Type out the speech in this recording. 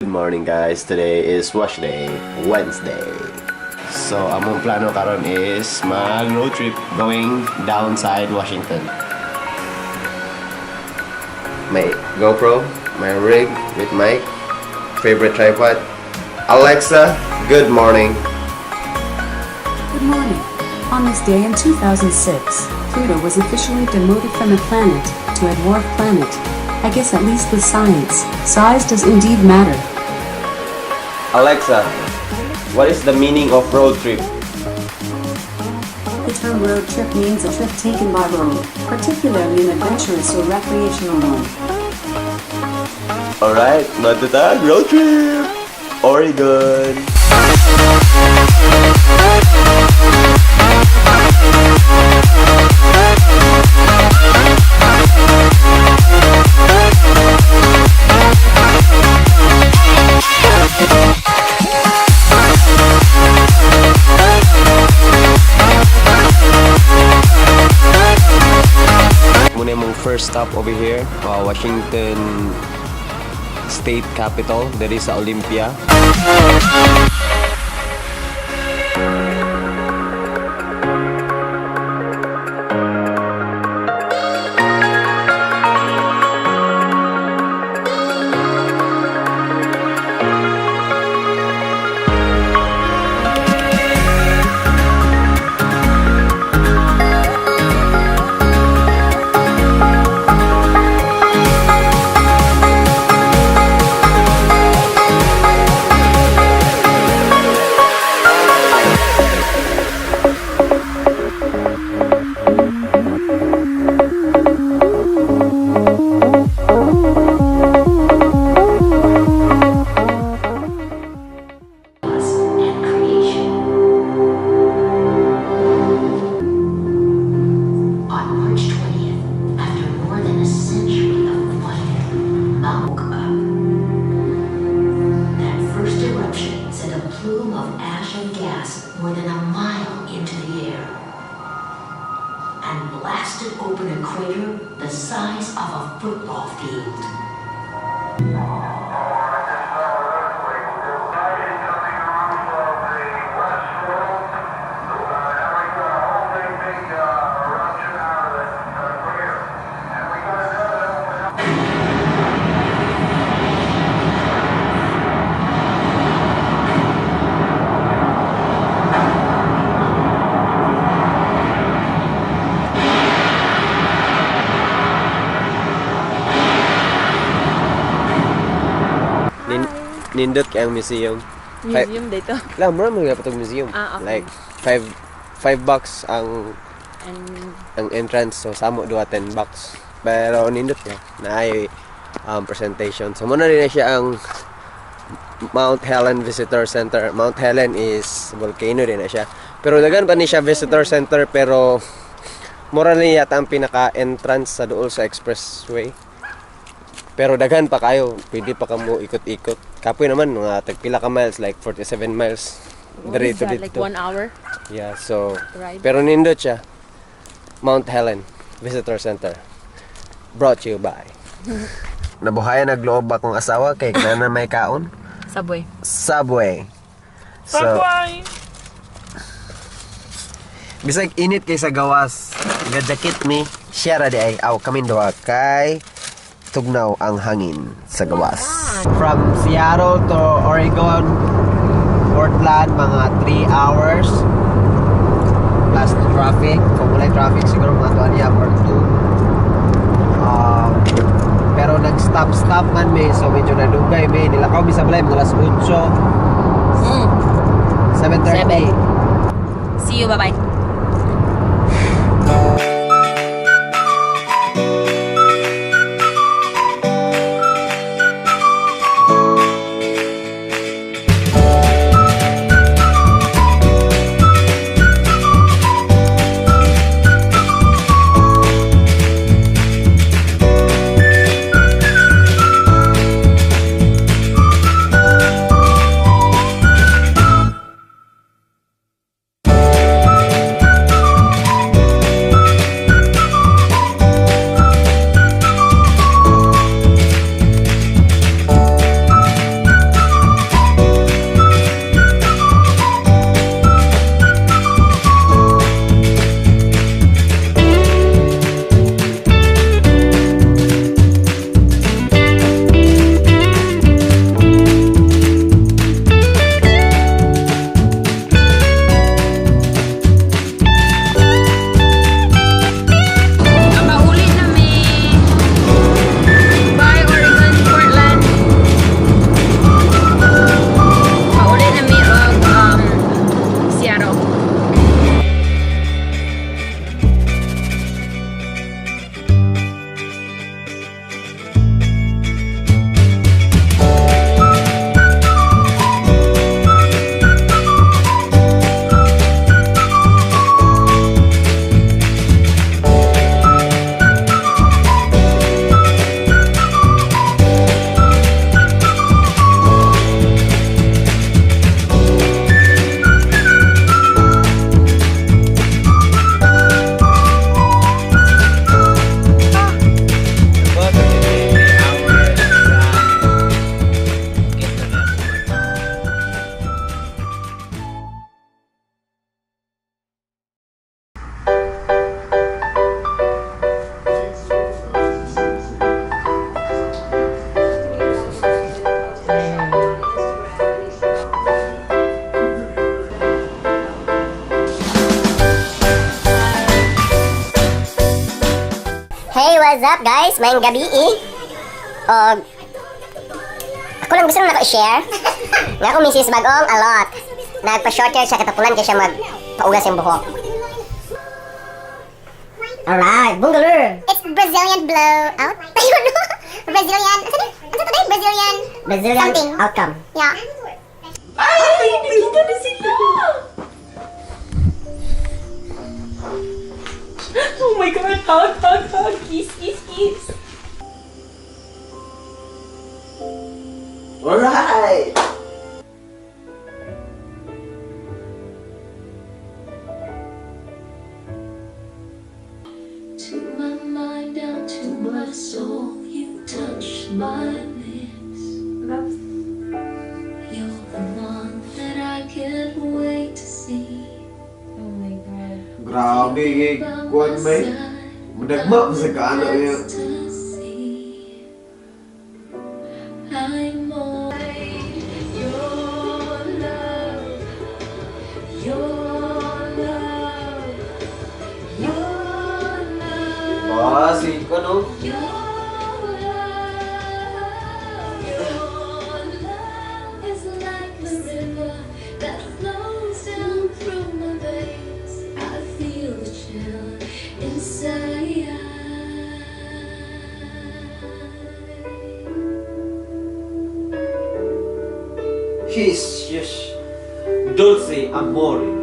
Good morning guys, today is wash day, Wednesday. So among plano karon is mag road trip going downside Washington. My GoPro, my rig with mic, favorite tripod. Alexa, good morning. Good morning. On this day in 2006, Pluto was officially demoted from a planet to a dwarf planet. I guess at least with science, size does indeed matter. Alexa, what is the meaning of road trip? The term road trip means a trip taken by road, particularly an adventurous or recreational one. Alright, matatag road trip! Oregon! Muna yung first stop over here, Washington State Capital, dari sa Olympia. More than a mile into the air and blasted open a crater the size of a football field. Nindot kay ang museum. Museum dito. Lang, mura mga patog museum. Okay. Like, $5 ang And entrance. So, samo duwa $10. Pero nindot niya. Na ay presentation. So, muna rin na siya ang Mount Helen Visitor Center. Mount Helen is volcano rin na siya. Pero dagan pa ni siya Visitor Center. Pero mura rin yata ang pinaka-entrance sa dool sa expressway. Pero daghan pa kayo, pwede pa kamo ikot-ikot. Kapoy naman, mga tagpila ka miles, like 47 miles. Dito like 1 hour? Yeah, so, Ride. pero nindot siya. Mount Helen Visitor Center. Brought to you by. Nabuhayan nagloob akong asawa kay na may kaon. Subway. Subway. Subway! Bisag init kay sa gawas. Gadakit mi. Siya ra di ay aw kamin duha kay tugnaw ang hangin sa gawas. From Seattle to Oregon, Portland, mga 3 hours. Plus traffic. Kung wala traffic, siguro mga 2 or 2. Pero nag-stop man may, so medyo nadugay may. Nilakaw mi sa balay, mga alas 8. 7:30. See you, bye-bye. What's up guys? Mayang gabi Og ako lang gusto nang nako-share nga ako Mrs. Bagong Alot. Nagpa-short hair siya katapulan kaya siya magpaugas yung buhok. Alright, bungaloo. It's Brazilian blowout. I don't know. Brazilian. Ano to tayo? Brazilian something. Outcome. Yeah. Ay, nakita na sila! Oh my God, hug. Kiss. Alright! To my mind, down to my soul, you touch my lips. You're the one that I can't wait to see. Oh my God. Grabe, kuwan may. Madagma sa kaano yun. Ecstasy. I'm all your love, your love, your love. Si ko no? Your love is like a river that flows down through my veins. I feel the chill inside. She's just Dulce Amore.